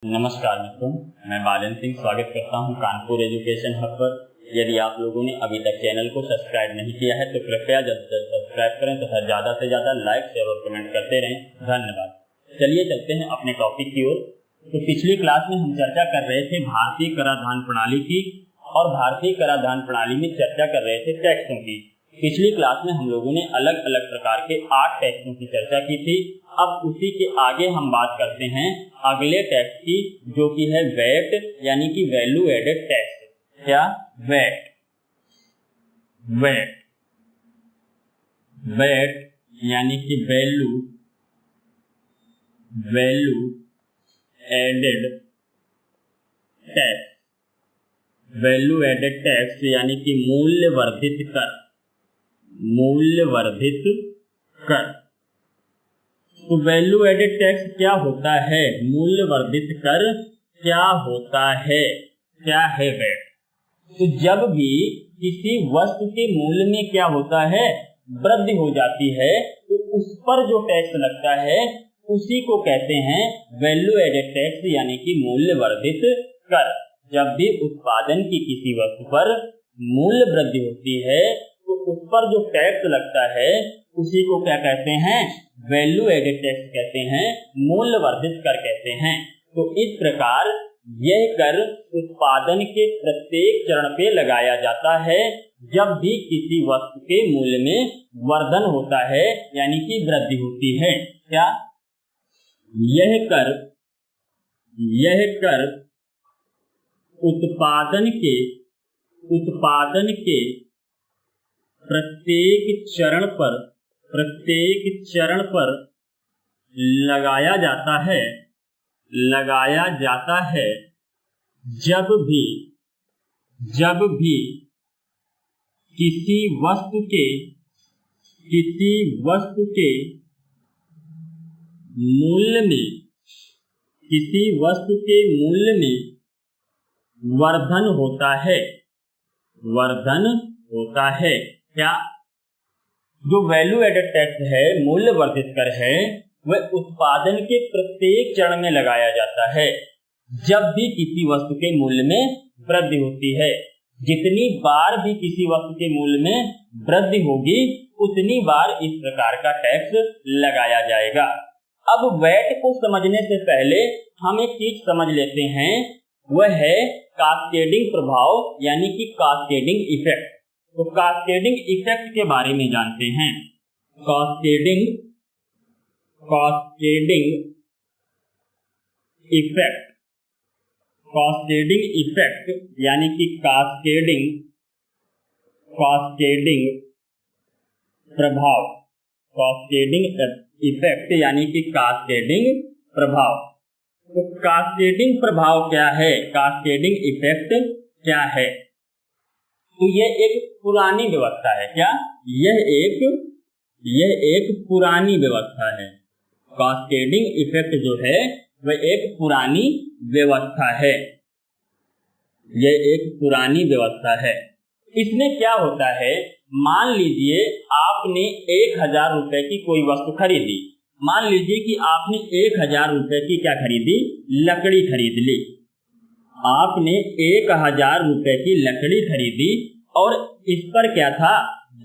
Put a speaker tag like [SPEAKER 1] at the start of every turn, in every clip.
[SPEAKER 1] नमस्कार मित्रों, मैं बालन सिंह स्वागत करता हूं कानपुर एजुकेशन हब पर। यदि आप लोगों ने अभी तक चैनल को सब्सक्राइब नहीं किया है तो कृपया जल्द से जल्द सब्सक्राइब करें तथा ज़्यादा से ज़्यादा लाइक, शेयर और कमेंट करते रहें। धन्यवाद। चलिए चलते हैं अपने टॉपिक की ओर। तो पिछली क्लास में हम चर्चा कर रहे थे भारतीय कराधान प्रणाली की और भारतीय कराधान प्रणाली में चर्चा कर रहे थे टैक्सों की। पिछली क्लास में हम लोगों ने अलग अलग प्रकार के 8 टैक्सों की चर्चा की थी। अब उसी के आगे हम बात करते हैं अगले टैक्स की, जो कि है वैट यानी कि वैल्यू एडेड टैक्स। क्या? वैट यानी कि value added tax. Value added tax यानी कि मूल्य वर्धित कर। तो वैल्यू एडेड टैक्स क्या होता है? मूल्य वर्धित कर क्या होता है? क्या है वैट? तो जब भी किसी वस्तु के मूल्य में क्या होता है, वृद्धि हो जाती है, तो उस पर जो टैक्स लगता है उसी को कहते हैं वैल्यू एडेड टैक्स यानी कि मूल्य वर्धित कर। जब भी उत्पादन की किसी वस्तु पर मूल्य वृद्धि होती है तो उस पर जो टैक्स लगता है उसी को क्या कहते हैं? वैल्यू एडेड टैक्स कहते हैं, मूल्य वर्धित कर कहते हैं। तो इस प्रकार यह कर उत्पादन के प्रत्येक चरण पे लगाया जाता है जब भी किसी वस्तु के मूल्य में वर्धन होता है यानी कि वृद्धि होती है। क्या? यह कर उत्पादन के प्रत्येक चरण पर लगाया जाता है जब भी किसी वस्तु के मूल्य में वर्धन होता है। क्या? जो वैल्यू एडेड टैक्स है, मूल्य वर्धित कर है, वह उत्पादन के प्रत्येक चरण में लगाया जाता है जब भी किसी वस्तु के मूल्य में वृद्धि होती है। जितनी बार भी किसी वस्तु के मूल्य में वृद्धि होगी उतनी बार इस प्रकार का टैक्स लगाया जाएगा। अब वैट को समझने से पहले हम एक चीज समझ लेते हैं, वह है कास्केडिंग प्रभाव यानी कि कास्केडिंग इफेक्ट। तो कास्केडिंग इफेक्ट के बारे में जानते हैं। कास्केडिंग इफेक्ट यानी कि कास्केडिंग प्रभाव। कास्केडिंग इफेक्ट यानी कि कास्केडिंग प्रभाव। तो कास्केडिंग प्रभाव क्या है? कास्केडिंग इफेक्ट क्या है? तो यह एक पुरानी व्यवस्था है। क्या? यह एक पुरानी व्यवस्था है। कास्केडिंग इफेक्ट जो है वह एक पुरानी व्यवस्था है। इसमें क्या होता है, मान लीजिए आपने 1000 रुपए की कोई वस्तु खरीदी। मान लीजिए कि आपने 1000 रुपए की क्या खरीदी? लकड़ी खरीद ली। आपने 1000 रुपए की लकड़ी खरीदी और इस पर क्या था?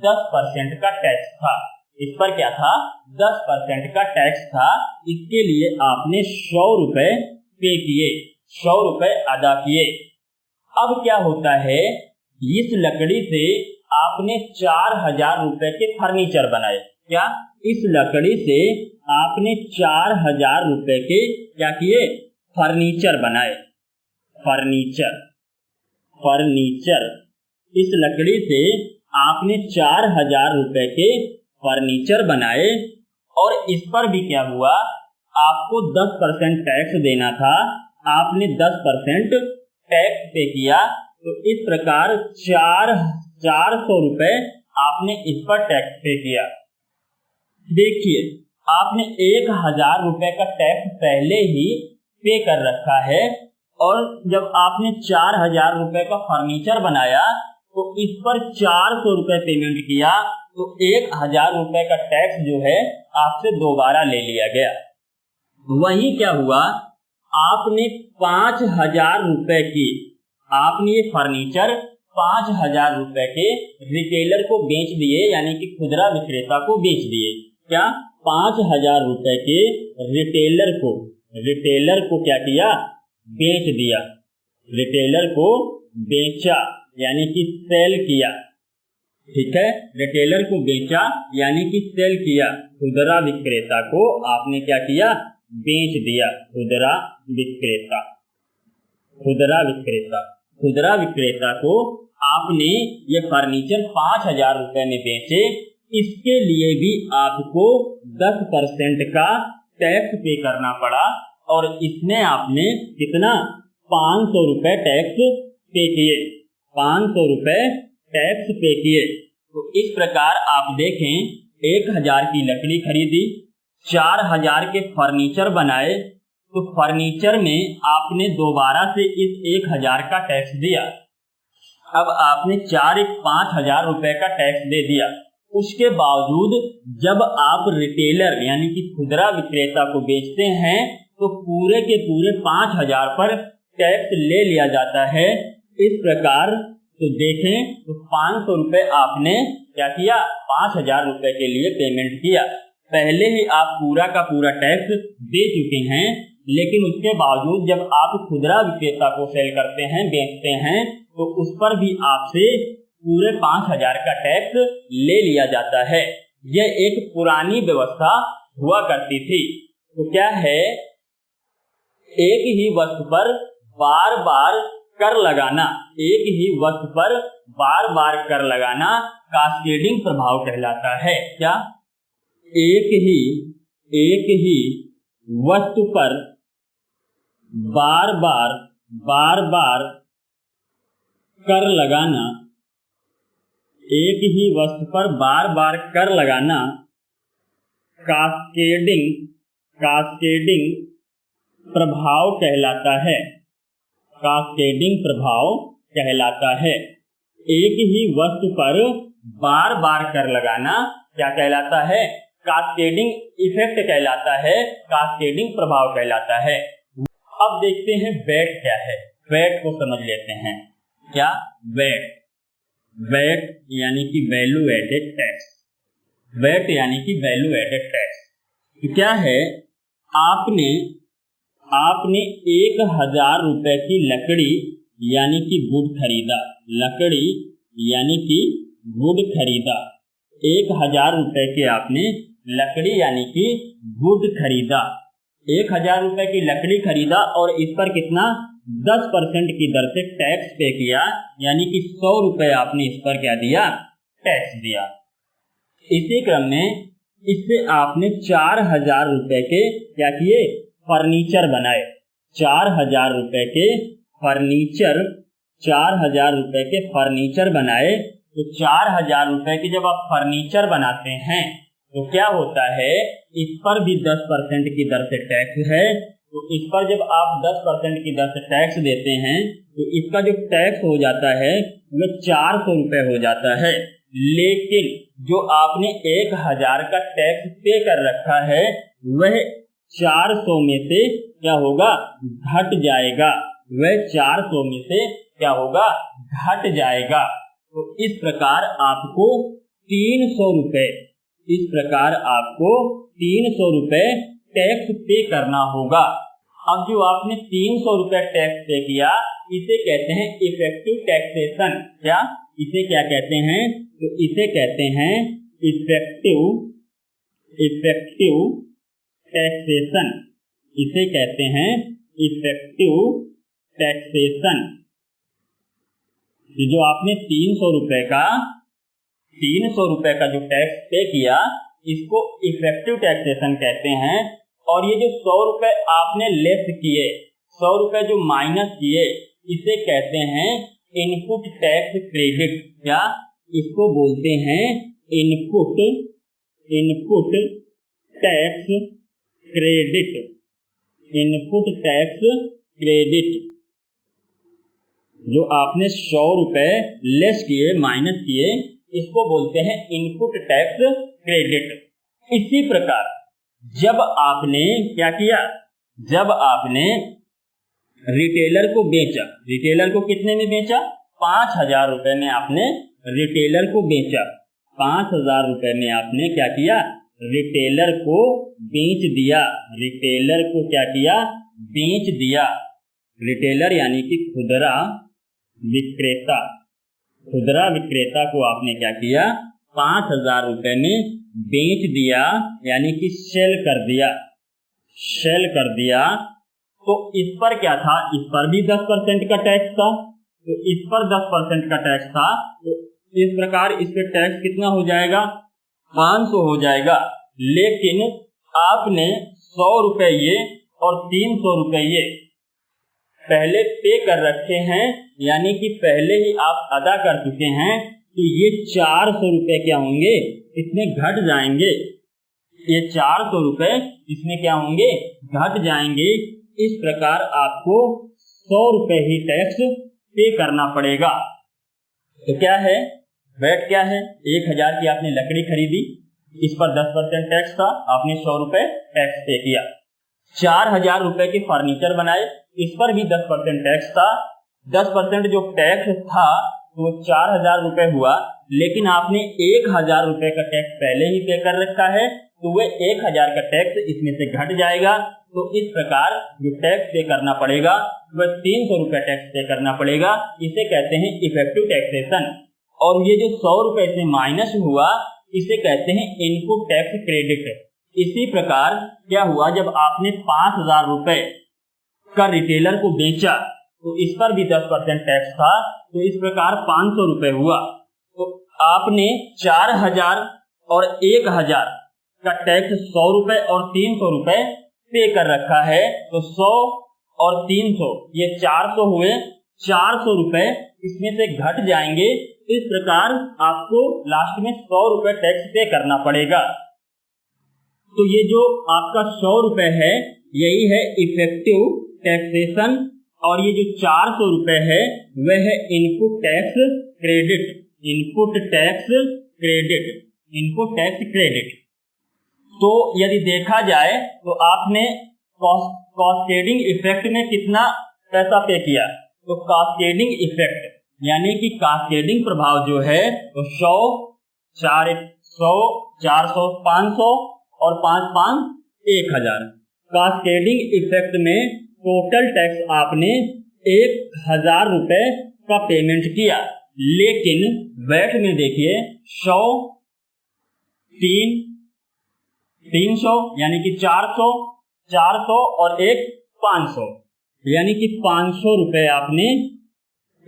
[SPEAKER 1] 10% का टैक्स था। इस पर क्या था? 10% का टैक्स था। इसके लिए आपने 100 रुपए पे किए, 100 रुपए अदा किए। अब क्या होता है, इस लकड़ी से आपने 4000 रुपए के फर्नीचर बनाए। क्या? इस लकड़ी से आपने 4000 रुपए के क्या किए? फर्नीचर बनाए। फर्नीचर। इस लकड़ी से आपने 4000 रुपए के फर्नीचर बनाए और इस पर भी क्या हुआ? आपको 10% टैक्स देना था। आपने 10% टैक्स पे किया। तो इस प्रकार 400 रुपए आपने इस पर टैक्स पे किया। देखिए, आपने 1000 रुपए का टैक्स पहले ही पे कर रखा है और जब आपने 4000 रुपए का फर्नीचर बनाया तो इस पर 400 रुपए पेमेंट किया तो 1000 रुपए का टैक्स जो है आपसे दोबारा ले लिया गया। वहीं क्या हुआ, आपने 5,000 रुपए की, आपने ये फर्नीचर 5,000 रुपए के रिटेलर को बेच दिए, यानी कि खुदरा विक्रेता को बेच दिए। क्या? 5,000 रुपए के रिटेलर को क्या किया? बेच दिया। रिटेलर को बेचा यानी कि सेल किया। ठीक है, रिटेलर को बेचा यानी कि सेल किया। खुदरा विक्रेता को आपने क्या किया? बेच दिया। खुदरा विक्रेता को आपने ये फर्नीचर 5,000 रुपए में बेचे, इसके लिए भी आपको 10% का टैक्स पे करना पड़ा, और इसमें आपने कितना? 500 रुपए टैक्स पे किए। 500 रुपए टैक्स पे किए। तो इस प्रकार आप देखें, 1,000 की लकड़ी खरीदी, 4,000 के फर्नीचर बनाए, तो फर्नीचर में आपने दोबारा से इस 1,000 का टैक्स दिया। अब आपने 5,000 रुपए का टैक्स दे दिया। उसके बावजूद जब आप रिटेलर यानी कि खुदरा विक्रेता को बेचते हैं तो पूरे के पूरे 5,000 पर टैक्स ले लिया जाता है। इस प्रकार तो देखें, तो 500 रुपए आपने क्या किया? 5,000 रुपए के लिए पेमेंट किया। पहले ही आप पूरा का पूरा टैक्स दे चुके हैं, लेकिन उसके बावजूद जब आप खुदरा विक्रेता को सेल करते हैं, बेचते हैं, तो उस पर भी आपसे पूरे 5,000 का टैक्स ले लिया जाता है। यह एक पुरानी व्यवस्था हुआ करती थी। तो क्या है? एक ही वस्तु पर बार बार कर लगाना, एक ही वस्तु पर बार बार कर लगाना कास्केडिंग प्रभाव कहलाता है। क्या? एक ही वस्तु पर बार बार कर लगाना, एक ही वस्तु पर बार बार कर लगाना कास्केडिंग प्रभाव कहलाता है। कास्केडिंग प्रभाव कहलाता है। एक ही वस्तु पर बार बार कर लगाना क्या कहलाता है? कास्केडिंग इफेक्ट कहलाता है, कास्केडिंग प्रभाव कहलाता है। अब देखते हैं वेट क्या है। वेट को समझ लेते हैं। क्या? वेट यानी कि वैल्यू एडेड टैक्स। वेट यानी कि वैल्यू एडेड टैक्स। तो क्या है? आपने 1,000 रुपए की लकड़ी यानी कि वुड खरीदा। लकड़ी यानी कि वुड खरीदा। 1,000 रुपए के आपने लकड़ी यानी कि वुड खरीदा। 1,000 रुपए की लकड़ी खरीदा और इस पर कितना? 10% की दर से टैक्स पे किया, यानी कि 100 रुपए आपने इस पर क्या दिया? टैक्स दिया। इसी क्रम में इससे आपने 4,000 रुपए के क्या किए? फर्नीचर बनाए। 4,000 रुपए के फर्नीचर, 4,000 रुपए के फर्नीचर बनाए। तो 4,000 रुपए के जब आप फर्नीचर बनाते हैं तो क्या होता है? इस पर भी 10% की दर से टैक्स है। तो इस पर जब आप 10% की दर से टैक्स देते हैं तो इसका जो टैक्स हो जाता है वह 400 रुपए हो जाता है। लेकिन जो आपने 1,000 का टैक्स पे कर रखा है वह 400 में से क्या होगा? घट जाएगा। वह 400 में से क्या होगा? घट जाएगा। तो इस प्रकार आपको 300 रुपए, इस प्रकार आपको 300 रुपए टैक्स पे करना होगा। अब जो आपने 300 रुपए टैक्स पे किया इसे कहते हैं इफेक्टिव टैक्सेशन। क्या? इसे क्या कहते हैं? तो इसे कहते हैं इफेक्टिव टैक्सेशन। इसे कहते हैं इफेक्टिव टैक्सेशन। जो आपने 300 रुपए का जो टैक्स पे किया इसको इफेक्टिव टैक्सेशन कहते हैं। और ये जो 100 रुपए आपने लेस किए, 100 रुपए जो माइनस किए, इसे कहते हैं इनपुट टैक्स क्रेडिट। क्या? इसको बोलते हैं input tax credit. Input tax credit. जो आपने 100 रुपए लेस किए, माइनस किए, इसको बोलते हैं इनपुट टैक्स क्रेडिट। इसी प्रकार जब आपने क्या किया? जब आपने रिटेलर को बेचा, रिटेलर को कितने में बेचा? 5,000 रुपए में आपने रिटेलर को बेचा। 5,000 रुपए में आपने क्या किया? रिटेलर को बेच दिया। रिटेलर को क्या किया? बेच दिया। रिटेलर यानी कि खुदरा विक्रेता, खुदरा विक्रेता को आपने क्या किया? 5,000 रुपए में बेच दिया, यानी कि सेल कर दिया, सेल कर दिया। तो इस पर क्या था? इस पर भी 10% का टैक्स था, तो इस पर 10% का टैक्स था, तो इस प्रकार इस पे टैक्स कितना हो जाएगा? 500 हो जाएगा। लेकिन आपने 100 रुपए ये और 300 रुपए ये पहले पे कर रखे हैं, यानी कि पहले ही आप अदा कर चुके हैं, तो ये 400 रुपए क्या होंगे? इसमें घट जाएंगे। ये 400 रुपए इसमें क्या होंगे? घट जाएंगे। इस प्रकार आपको 100 रुपए ही टैक्स पे करना पड़ेगा। तो क्या है? वैट क्या है? 1,000 की आपने लकड़ी खरीदी, इस पर 10% टैक्स था, आपने 100 रुपए टैक्स पे किया। 4,000 रुपए के फर्नीचर बनाए, इस पर भी 10% टैक्स था। 10% जो टैक्स था वो 4,000 रुपए हुआ, लेकिन आपने 1,000 रुपए का टैक्स पहले ही पे कर रखा है, तो वह 1,000 का टैक्स इसमें से घट जाएगा। तो इस प्रकार जो टैक्स पे करना पड़ेगा वह 300 रुपए टैक्स पे करना पड़ेगा। इसे कहते हैं इफेक्टिव टैक्सेशन। और ये जो 100 रुपए से माइनस हुआ, इसे कहते हैं इनपुट टैक्स क्रेडिट। इसी प्रकार क्या हुआ? जब आपने 5,000 रुपए का रिटेलर को बेचा, तो इस पर भी 10% टैक्स था, तो इस प्रकार 500 रुपए हुआ। तो आपने 4,000 और 1,000 का टैक्स 100 रुपए और 300 रुपए पे कर रखा है, तो 100 और 300 ये 400 हुए। 400 रुपए इसमें से घट जाएंगे। इस प्रकार आपको लास्ट में 100 रुपए टैक्स पे करना पड़ेगा। तो ये जो आपका 100 रुपए है, यही है इफेक्टिव टैक्सेशन। और ये जो 400 रुपए है वह है input tax credit. Input tax credit, input tax credit. तो यदि देखा जाए तो आपने कास्केडिंग इफेक्ट में कितना पैसा पे किया? तो कास्केडिंग इफेक्ट यानी कि कास्केडिंग प्रभाव जो है तो 100, 400, 500 और 5,500, 1,000। कास्केडिंग इफेक्ट में टोटल टैक्स आपने 1,000 रुपए का पेमेंट किया। लेकिन वैट में देखिए 100, 300 यानी कि 400, 400 और 500, यानी कि 500 रुपए आपने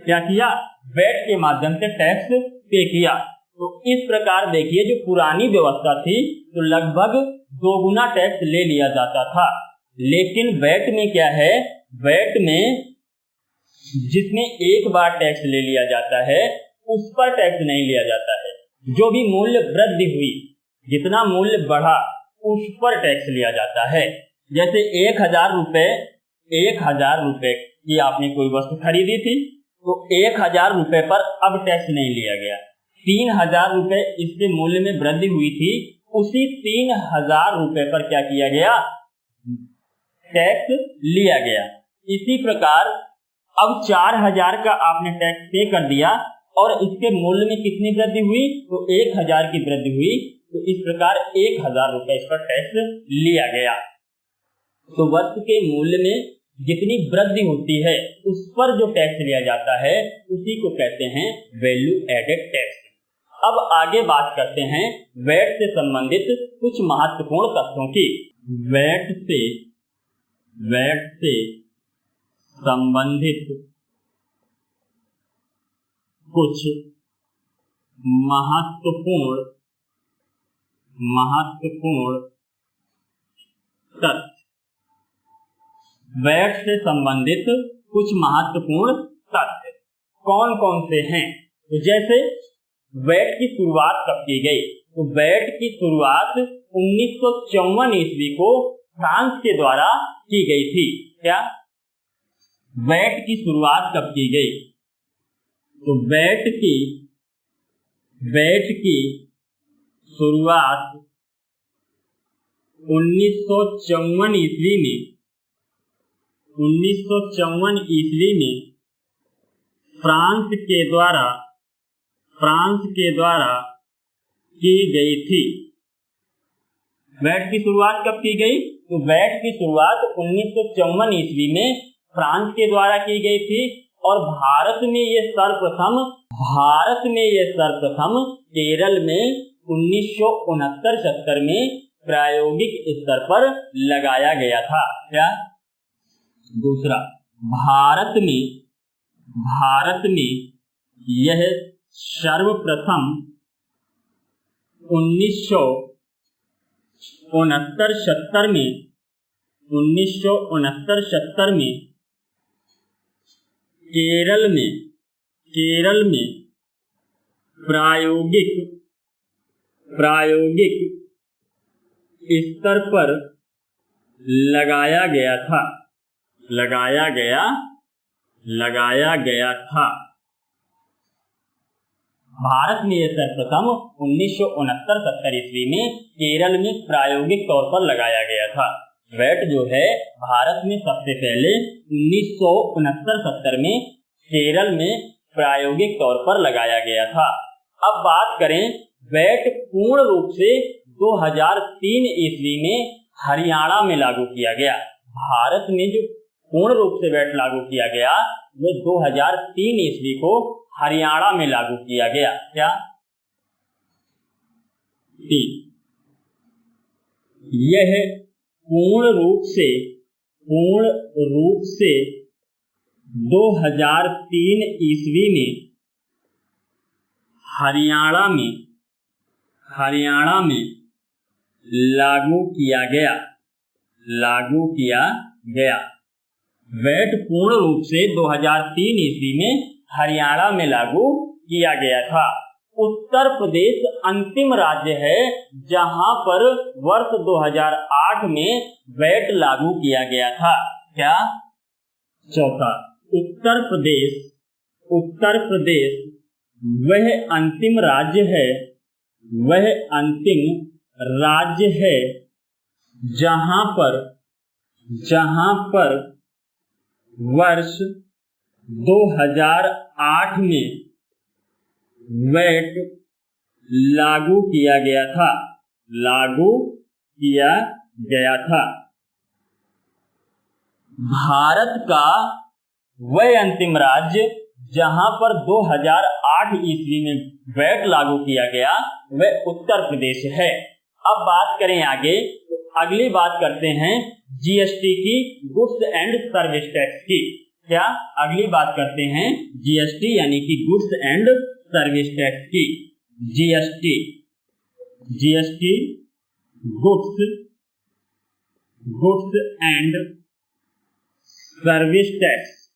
[SPEAKER 1] क्या किया? वैट के माध्यम से टैक्स पे किया। तो इस प्रकार देखिए, जो पुरानी व्यवस्था थी तो लगभग 2 गुना टैक्स ले लिया जाता था। लेकिन वैट में क्या है? वैट में जिसमें एक बार टैक्स ले लिया जाता है उस पर टैक्स नहीं लिया जाता है। जो भी मूल्य वृद्धि हुई, जितना मूल्य बढ़ा, उस पर टैक्स लिया जाता है। जैसे 1,000 रुपए की आपने कोई वस्तु खरीदी थी, तो 1,000 रुपए पर अब टैक्स नहीं लिया गया। 3,000 रुपए इसके मूल्य में वृद्धि हुई थी, उसी 3,000 रुपए पर क्या किया गया? टैक्स लिया गया। इसी प्रकार अब 4,000 का आपने टैक्स पे कर दिया और इसके मूल्य में कितनी वृद्धि हुई? तो 1,000 की वृद्धि हुई। तो इस प्रकार 1,000 रुपए इस पर टैक्स लिया गया। तो वस्तु के मूल्य में जितनी वृद्धि होती है उस पर जो टैक्स लिया जाता है उसी को कहते हैं वैल्यू एडेड टैक्स। अब आगे बात करते हैं वैट से संबंधित कुछ महत्वपूर्ण तथ्यों की। वैट से संबंधित कुछ महत्वपूर्ण तथ्य। वैट से संबंधित कुछ महत्वपूर्ण तथ्य कौन कौन से हैं? तो जैसे वैट की शुरुआत कब की गई? तो वैट की शुरुआत 1954 ईस्वी को फ्रांस के द्वारा की गई थी। क्या वैट की शुरुआत कब की गई? तो वैट की शुरुआत 1954 ईस्वी में 1954 ईस्वी में फ्रांस के द्वारा की गई थी। वैट की शुरुआत कब की गई? तो वैट की शुरुआत 1954 ईस्वी में फ्रांस के द्वारा की गई थी और भारत में ये सर्वप्रथम केरल में 1969-70 में प्रायोगिक स्तर पर लगाया गया था। क्या? दूसरा, भारत में यह सर्वप्रथम 1969-70 में केरल में प्रायोगिक स्तर पर लगाया गया था। भारत में यह सर्वप्रथम 1969-70 ईस्वी में केरल में प्रायोगिक तौर पर लगाया गया था। वैट जो है भारत में सबसे पहले 1969-70 में केरल में प्रायोगिक तौर पर लगाया गया था। अब बात करें, वैट पूर्ण रूप से 2003 ईस्वी में हरियाणा में लागू किया गया। भारत में जो पूर्ण रूप से वैट लागू किया गया वह 2003 ईस्वी को हरियाणा में लागू किया गया। क्या? 3, यह पूर्ण रूप से 2003 ईस्वी में हरियाणा में लागू किया गया। वैट पूर्ण रूप से 2003 ईस्वी में हरियाणा में लागू किया गया था। उत्तर प्रदेश अंतिम राज्य है जहां पर वर्ष 2008 में वैट लागू किया गया था। क्या? चौथा, उत्तर प्रदेश वह अंतिम राज्य है जहां पर वर्ष 2008 में वैट लागू किया गया था। भारत का वह अंतिम राज्य जहां पर 2008 ईस्वी में वैट लागू किया गया वह उत्तर प्रदेश है। अब बात करें आगे, तो अगली बात करते हैं जीएसटी की, गुड्स एंड सर्विस टैक्स की। क्या? अगली बात करते हैं जीएसटी यानी कि गुड्स एंड सर्विस टैक्स की। GST goods and service tax.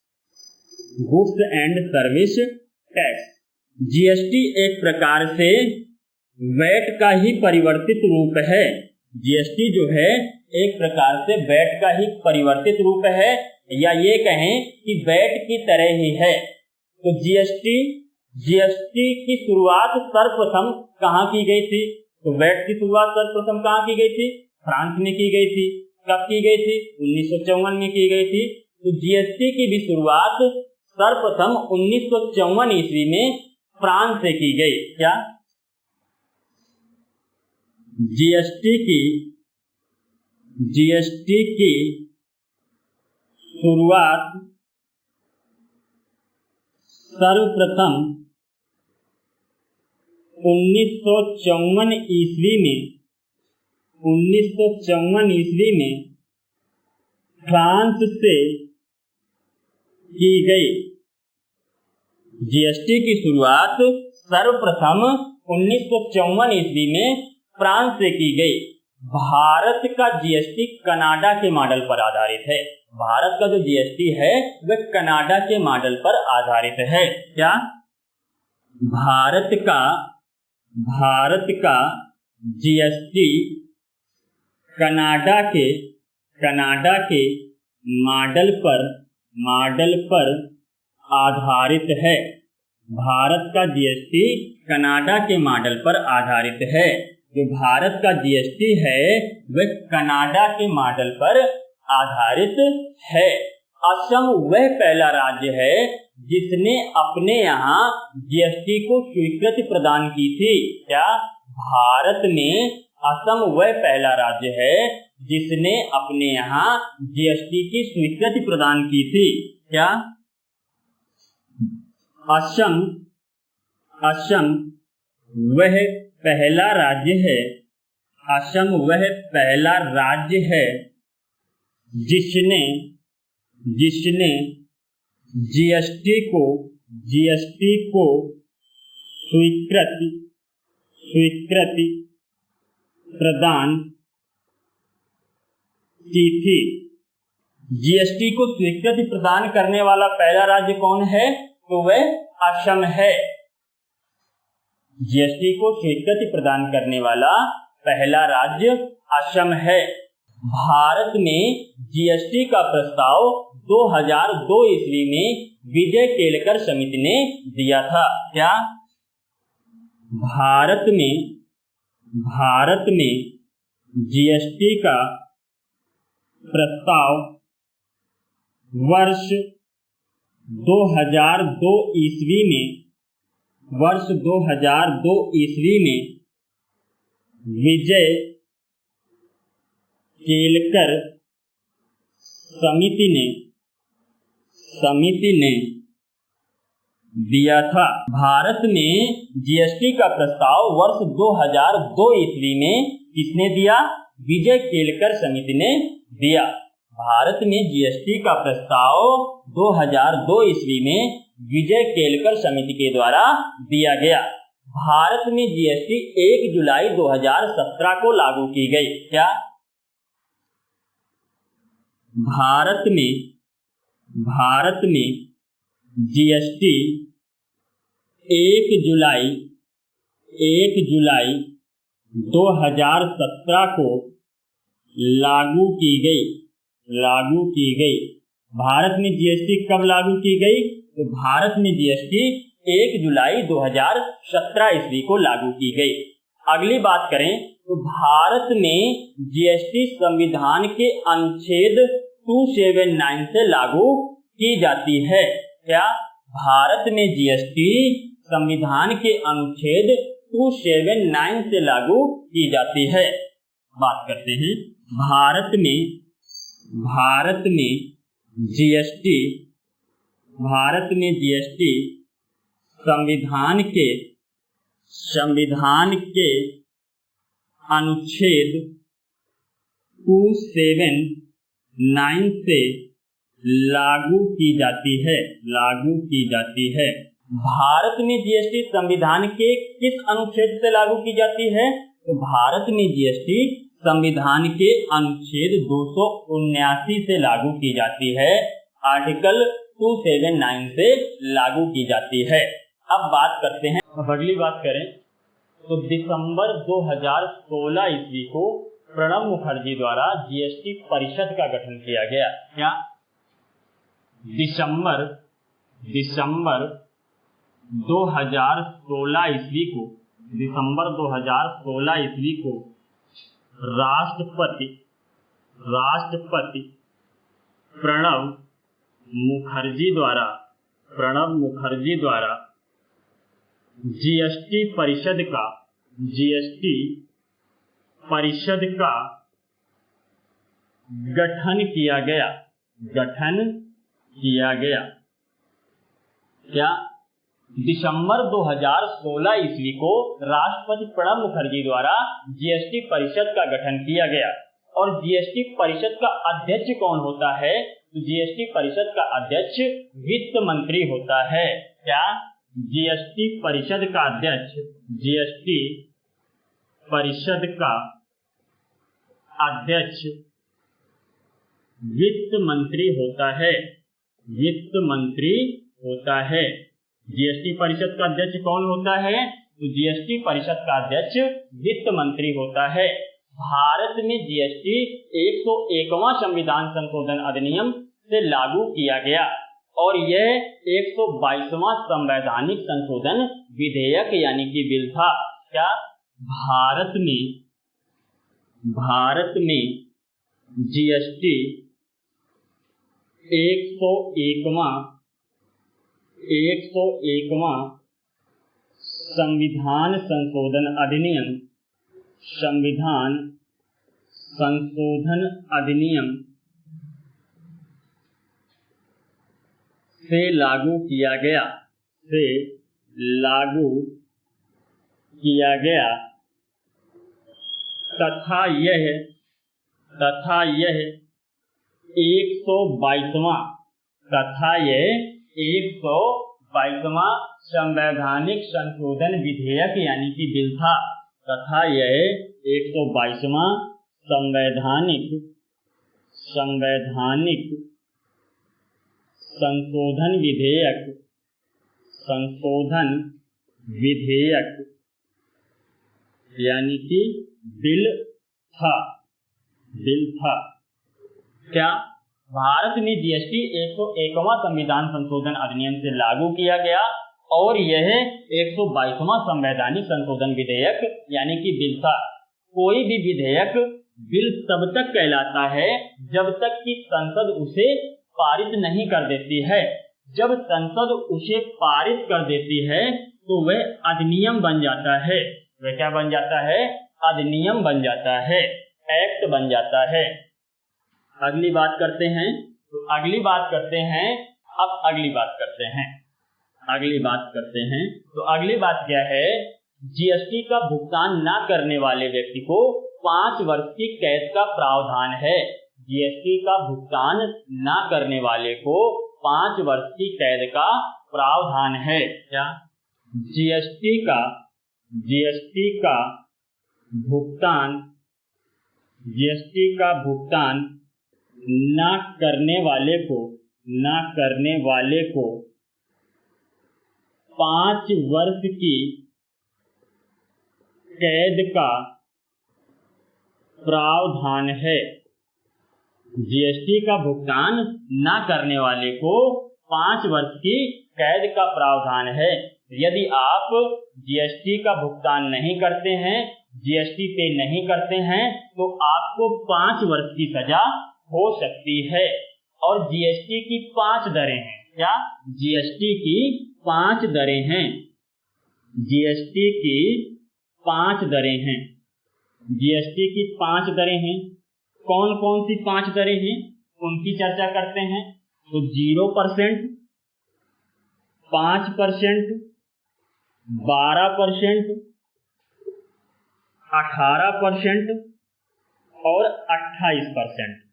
[SPEAKER 1] GST एक प्रकार से वैट का ही परिवर्तित रूप है। जीएसटी जो है एक प्रकार से वैट का ही परिवर्तित रूप है, या ये कहें कि वैट की तरह ही है। तो जीएसटी की शुरुआत सर्वप्रथम कहाँ की गई थी? तो वैट की शुरुआत सर्वप्रथम कहाँ की गई थी? फ्रांस में की गई थी। कब की गई थी? 1954 में की गई थी। तो जीएसटी की भी शुरुआत सर्वप्रथम 1954 ईस्वी में फ्रांस से की गई। क्या? जीएसटी की शुरुआत सर्वप्रथम 1954 ईस्वी में फ्रांस से की गई। जीएसटी की शुरुआत सर्वप्रथम 1954 ईस्वी में फ्रांस से की गई। भारत का जीएसटी कनाडा के मॉडल पर आधारित है। भारत का जो जीएसटी है वह कनाडा के मॉडल पर आधारित है। क्या? भारत का जीएसटी कनाडा के मॉडल पर आधारित है। भारत का जीएसटी कनाडा के मॉडल पर आधारित है। जो भारत का जीएसटी है वह कनाडा के मॉडल पर आधारित है। असम वह पहला राज्य है जिसने अपने यहाँ जीएसटी को स्वीकृति प्रदान की थी। क्या? भारत में असम वह पहला राज्य है जिसने अपने यहाँ जीएसटी की स्वीकृति प्रदान की थी। क्या? असम वह पहला राज्य है, असम वह पहला राज्य है जिसने जीएसटी को स्वीकृति प्रदान की थी। जीएसटी को स्वीकृति प्रदान करने वाला पहला राज्य कौन है? तो वह असम है। जीएसटी को स्वीकृति प्रदान करने वाला पहला राज्य असम है। भारत में जीएसटी का प्रस्ताव 2002 ईस्वी में विजय केलकर समिति ने दिया था। क्या? भारत में जीएसटी का प्रस्ताव वर्ष 2002 ईस्वी में विजय केलकर समिति ने दिया था। भारत में जीएसटी का प्रस्ताव वर्ष 2002 ईस्वी में किसने दिया? विजय केलकर समिति ने दिया। भारत में जीएसटी का प्रस्ताव 2002 ईस्वी में विजय केलकर समिति के द्वारा दिया गया। भारत में जीएसटी 1 जुलाई 2017 को लागू की गई। क्या? भारत में जीएसटी 1 जुलाई 2017 को लागू की गई। भारत में जीएसटी कब लागू की गई? तो भारत में जीएसटी 1 जुलाई 2017 ईस्वी को लागू की गई। अगली बात करें तो भारत में जीएसटी संविधान के अनुच्छेद 279 से लागू की जाती है। क्या? भारत में जीएसटी संविधान के अनुच्छेद 279 से लागू की जाती है। बात करते हैं भारत में जीएसटी संविधान के अनुच्छेद 279 से लागू की जाती है। भारत में जीएसटी संविधान के किस अनुच्छेद से लागू की जाती है? तो भारत में जीएसटी संविधान के अनुच्छेद 279 से लागू की जाती है। आर्टिकल 279 से लागू की जाती है। अब बात करते हैं, अब अगली बात करें तो दिसंबर 2016 ईस्वी को प्रणब मुखर्जी द्वारा जीएसटी परिषद का गठन किया गया। क्या? दिसंबर 2016 ईस्वी को राष्ट्रपति प्रणब मुखर्जी द्वारा जीएसटी परिषद का गठन किया गया। क्या? दिसंबर 2016 ईस्वी को राष्ट्रपति प्रणब मुखर्जी द्वारा जीएसटी परिषद का गठन किया गया। और जीएसटी परिषद का अध्यक्ष कौन होता है? तो जीएसटी परिषद का अध्यक्ष वित्त मंत्री होता है। क्या? जीएसटी परिषद का अध्यक्ष वित्त मंत्री होता है। जीएसटी परिषद का अध्यक्ष कौन होता है? तो जीएसटी परिषद का अध्यक्ष वित्त मंत्री होता है। भारत में जीएसटी 101वां संविधान संशोधन अधिनियम से लागू किया गया और यह 122वां संवैधानिक संशोधन विधेयक यानी कि बिल था। क्या? भारत में जीएसटी 101वां संविधान संशोधन अधिनियम से लागू किया गया तथा यह 122वां संवैधानिक संशोधन विधेयक यानी कि बिल था। तथा यह 122वां संवैधानिक संशोधन विधेयक यानी कि बिल था। क्या भारत में जीएसटी 101वां संविधान संशोधन अधिनियम से लागू किया गया और यह 122वां संवैधानिक संशोधन विधेयक यानी कि बिल था। कोई भी विधेयक बिल तब तक कहलाता है जब तक कि संसद उसे पारित नहीं कर देती है। जब संसद उसे पारित कर देती है तो वह अधिनियम बन जाता है। वह क्या बन जाता है? अधिनियम बन जाता है, एक्ट बन जाता है। अगली बात करते हैं। अगली बात क्या है? जीएसटी का भुगतान न करने वाले व्यक्ति को 5 वर्ष की कैद का प्रावधान है। जीएसटी का भुगतान न करने वाले को 5 वर्ष की कैद का प्रावधान है। क्या? जीएसटी का भुगतान न करने वाले को 5 वर्ष की कैद का प्रावधान है। जीएसटी का भुगतान न करने वाले को 5 वर्ष की कैद का प्रावधान है। यदि आप जीएसटी का भुगतान नहीं करते हैं, जीएसटी पे नहीं करते हैं तो आपको 5 वर्ष की सजा हो सकती है। और जीएसटी की 5 दरें हैं। क्या? जीएसटी की 5 दरें हैं। जीएसटी की 5 दरें हैं। जीएसटी की 5 दरें हैं। कौन कौन सी 5 दरें हैं उनकी चर्चा करते हैं। तो 0%, 5%, 12%, 18% और 28%।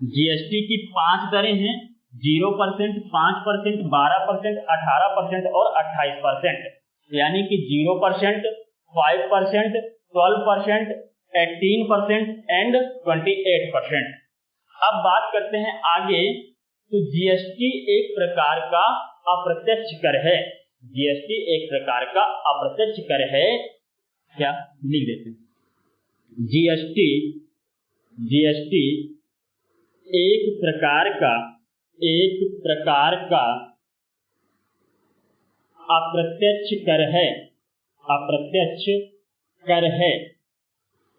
[SPEAKER 1] जीएसटी की 5 दरें हैं। 0%, 5%, 12%, 18% और 28%। यानी कि 0%, 5%, 12%, 18% एंड 28%। अब बात करते हैं आगे। तो जीएसटी एक प्रकार का अप्रत्यक्ष कर है। जीएसटी एक प्रकार का अप्रत्यक्ष कर है। क्या? लिख देते हैं। जीएसटी एक प्रकार का अप्रत्यक्ष कर है।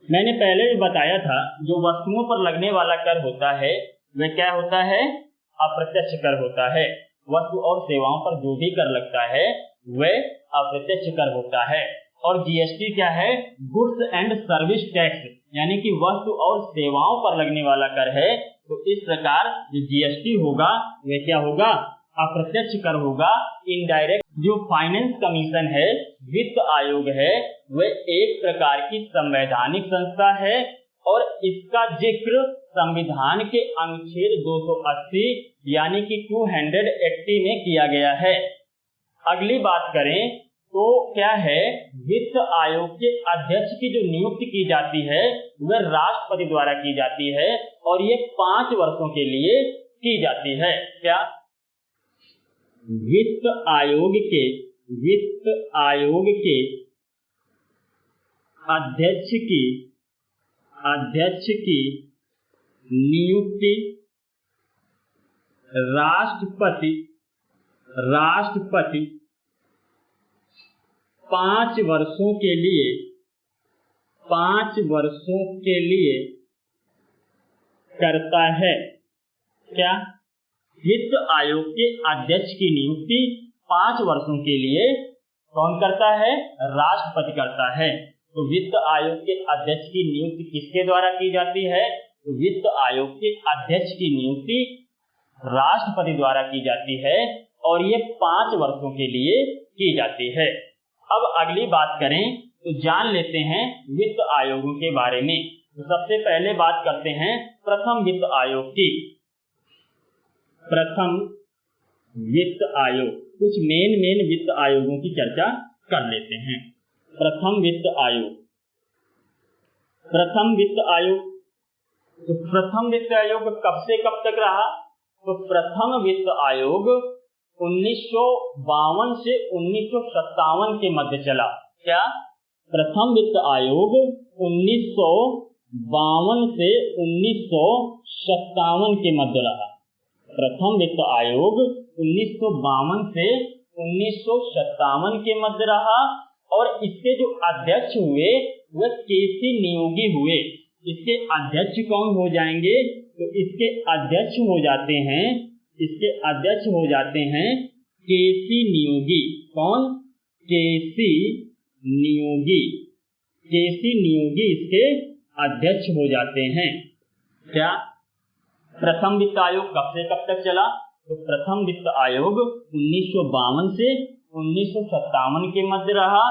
[SPEAKER 1] मैंने पहले भी बताया था जो वस्तुओं पर लगने वाला कर होता है वह क्या होता है? अप्रत्यक्ष कर होता है। वस्तु और सेवाओं पर जो भी कर लगता है वह अप्रत्यक्ष कर होता है। और जीएसटी क्या है? गुड्स एंड सर्विस टैक्स यानी कि वस्तु और सेवाओं पर लगने वाला कर है। तो इस प्रकार जो जीएसटी होगा वह क्या होगा? अप्रत्यक्ष कर होगा, इनडायरेक्ट। जो फाइनेंस कमीशन है, वित्त आयोग है, वह एक प्रकार की संवैधानिक संस्था है और इसका जिक्र संविधान के अनुच्छेद 280 यानी कि 280 में किया गया है। अगली बात करें तो क्या है? वित्त आयोग के अध्यक्ष की जो नियुक्ति की जाती है वह राष्ट्रपति द्वारा की जाती है और ये 5 वर्षों के लिए की जाती है। क्या? वित्त आयोग के अध्यक्ष की नियुक्ति राष्ट्रपति 5 वर्षों के लिए करता है। क्या? वित्त आयोग के अध्यक्ष की नियुक्ति 5 वर्षों के लिए कौन करता है? राष्ट्रपति करता है। तो वित्त आयोग के अध्यक्ष की नियुक्ति किसके द्वारा की जाती है? तो वित्त आयोग के अध्यक्ष की नियुक्ति राष्ट्रपति द्वारा की जाती है और ये 5 वर्षों के लिए की जाती है। अब अगली बात करें तो जान लेते हैं वित्त आयोगों के बारे में। तो सबसे पहले बात करते हैं प्रथम वित्त आयोग की। प्रथम वित्त आयोग, कुछ मेन वित्त आयोगों की चर्चा कर लेते हैं। प्रथम वित्त आयोग, प्रथम वित्त आयोग, तो प्रथम वित्त आयोग कब से कब तक रहा? तो प्रथम वित्त आयोग 1952 से 1957 के मध्य चला। क्या? प्रथम वित्त आयोग 1952 से 1957 के मध्य रहा। प्रथम वित्त आयोग 1952 से 1957 के मध्य रहा और इसके जो अध्यक्ष हुए वह केसी नियोगी हुए। इसके अध्यक्ष कौन हो जाएंगे? तो इसके अध्यक्ष हो जाते हैं, इसके अध्यक्ष हो जाते हैं केसी नियोगी। कौन? केसी नियोगी। केसी नियोगी इसके अध्यक्ष हो जाते हैं। क्या? प्रथम वित्त आयोग कब से कब तक चला? तो प्रथम वित्त आयोग 1952 से 1957 के मध्य रहा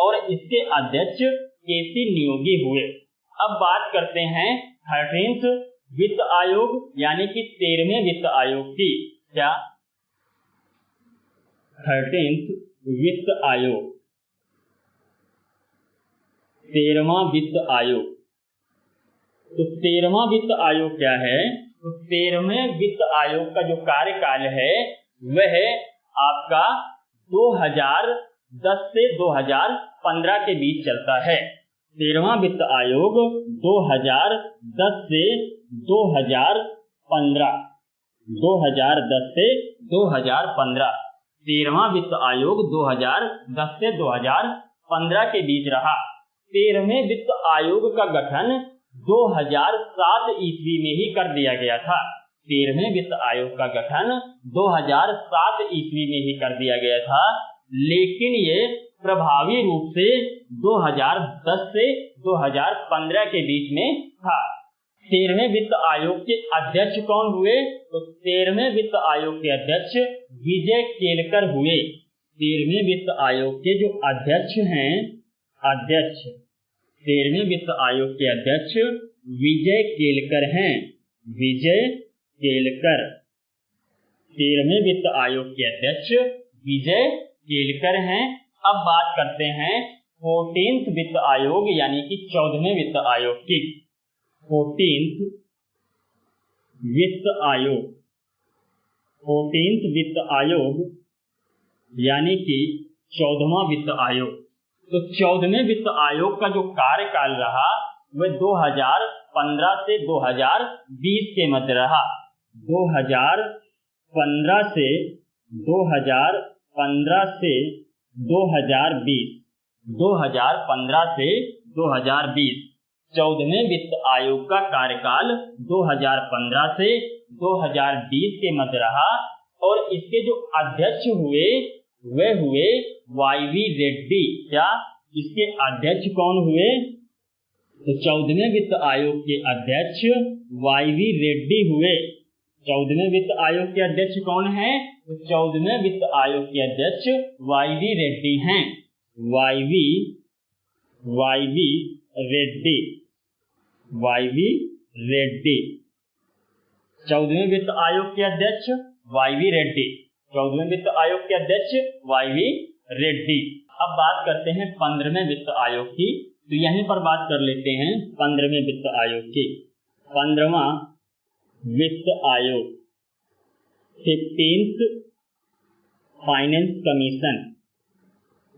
[SPEAKER 1] और इसके अध्यक्ष केसी नियोगी हुए। अब बात करते हैं 13th वित्त आयोग यानी कि 13वें वित्त आयोग की। क्या? 13th वित्त आयोग, 13वां वित्त आयोग। तो 13वां वित्त आयोग क्या है? तो 13वें वित्त आयोग का जो कार्यकाल है वह आपका 2010 से 2015 के बीच चलता है। 13वां वित्त आयोग 2010 से 2015, 2010 से 2015, 13वां वित्त आयोग 2010 से 2015 के बीच रहा। 13वें वित्त आयोग का गठन 2007 ईस्वी में ही कर दिया गया था। 13वें वित्त आयोग का गठन 2007 ईस्वी में ही कर दिया गया था, लेकिन ये प्रभावी रूप से 2010 से 2015 के बीच में था। 13वें वित्त आयोग के अध्यक्ष कौन हुए? तो 13वें वित्त आयोग के अध्यक्ष विजय केलकर हुए। 13वें वित्त आयोग के जो अध्यक्ष हैं, अध्यक्ष 13वें वित्त आयोग के अध्यक्ष विजय केलकर हैं। विजय केलकर 13वें वित्त आयोग के अध्यक्ष विजय केलकर हैं। अब बात करते हैं 14th वित्त आयोग यानी कि 14वें वित्त आयोग की। 14th वित्त आयोग, 14th वित्त आयोग यानी कि 14वां वित्त आयोग। तो 14वें वित्त आयोग का जो कार्यकाल रहा वह 2015 से 2020 के मध्य रहा। 2015 से 2020, 2015 से 2020 14वें वित्त आयोग का कार्यकाल 2015 से 2020 के मध्य रहा और इसके जो अध्यक्ष हुए वे हुए वाईवी रेड्डी। क्या? इसके अध्यक्ष कौन हुए? तो 14वें वित्त आयोग के अध्यक्ष वाईवी रेड्डी हुए। 14वें वित्त आयोग के अध्यक्ष कौन है? तो 14वें वित्त आयोग के अध्यक्ष वाईवी रेड्डी हैं। वाईवी रेड्डी, वाईवी रेड्डी 14वें वित्त आयोग के अध्यक्ष वाईवी रेड्डी, 14वें वित्त आयोग के अध्यक्ष वाईवी रेड्डी। अब बात करते हैं 15वें वित्त आयोग की। तो यहीं पर बात कर लेते हैं 15वें वित्त आयोग की। 15वां वित्त आयोग 15th finance commission,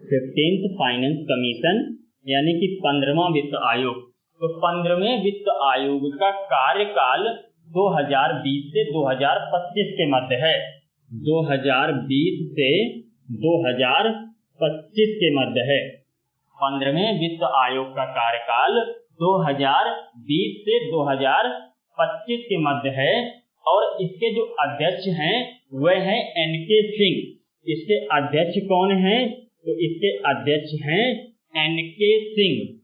[SPEAKER 1] 15th finance commission यानी कि 15वां वित्त आयोग। तो 15वें वित्त आयोग का कार्यकाल 2020 से 2025 के मध्य है। 2020 से 2025 के मध्य है। 15वें वित्त आयोग का कार्यकाल 2020 से 2025 के मध्य है और इसके जो अध्यक्ष हैं वह हैं एनके सिंह। इसके अध्यक्ष कौन हैं? तो इसके अध्यक्ष हैं एनके सिंह।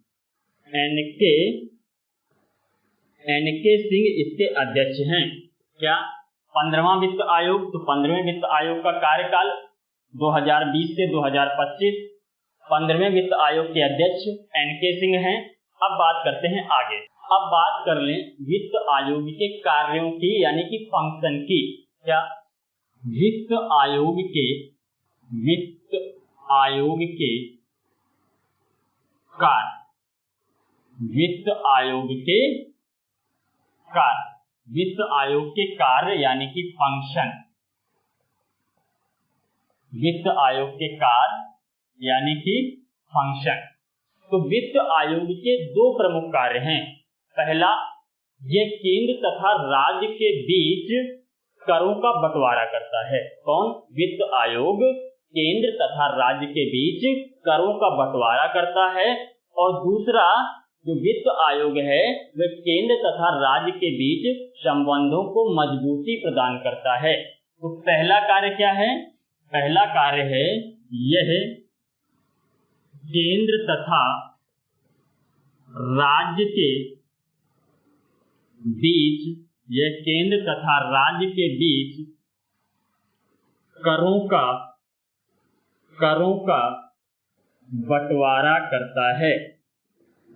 [SPEAKER 1] एनके सिंह इसके अध्यक्ष हैं। क्या 15वां वित्त आयोग? तो 15वें वित्त आयोग का कार्यकाल 2020 से 2025। 15वें वित्त आयोग के अध्यक्ष एनके सिंह हैं। अब बात करते हैं आगे। अब बात कर लें वित्त आयोग के कार्यों की, यानी कि फंक्शन की। क्या वित्त आयोग के कार्य, वित्त आयोग के कार्य, वित्त आयोग के कार्य यानी कि फंक्शन, वित्त आयोग के कार्य यानी कि फंक्शन। तो वित्त आयोग के दो प्रमुख कार्य हैं। पहला, ये केंद्र तथा राज्य के बीच करों का बंटवारा करता है। कौन? वित्त आयोग केंद्र तथा राज्य के बीच करों का बंटवारा करता है। और दूसरा जो वित्त आयोग है वह केंद्र तथा राज्य के बीच संबंधों को मजबूती प्रदान करता है। तो पहला कार्य क्या है? पहला कार्य है यह केंद्र तथा राज्य के बीच, यह केंद्र तथा राज्य के बीच करों का बंटवारा करता है।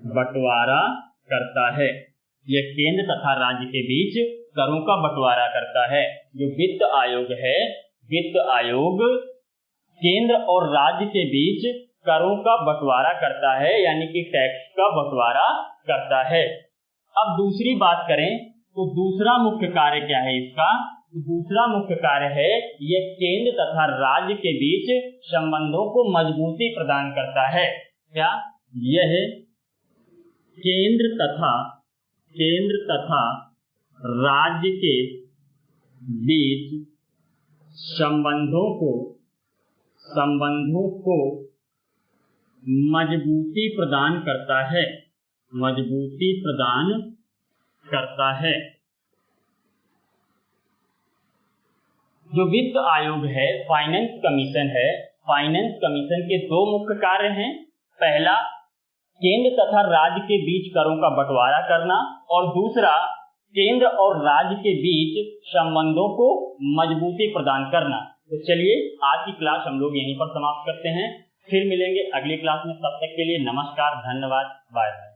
[SPEAKER 1] बंटवारा करता है। यह केंद्र तथा राज्य के बीच करों का बंटवारा करता है। जो वित्त आयोग है, वित्त आयोग केंद्र और राज्य के बीच करों का बंटवारा करता है, यानी कि टैक्स का बंटवारा करता है। अब दूसरी बात करें तो दूसरा मुख्य कार्य क्या है इसका? दूसरा मुख्य कार्य है यह केंद्र तथा राज्य के बीच संबंधों को मजबूती प्रदान करता है। क्या? यह केंद्र तथा राज्य के बीच संबंधों को मजबूती प्रदान करता है। मजबूती प्रदान करता है। जो वित्त आयोग है, फाइनेंस कमीशन है, फाइनेंस कमीशन के दो मुख्य कार्य हैं। पहला, केंद्र तथा राज्य के बीच करों का बंटवारा करना, और दूसरा, केंद्र और राज्य के बीच संबंधों को मजबूती प्रदान करना। तो चलिए आज की क्लास हम लोग यहीं पर समाप्त करते हैं। फिर मिलेंगे अगली क्लास में। तब तक के लिए नमस्कार, धन्यवाद, बाय बाय।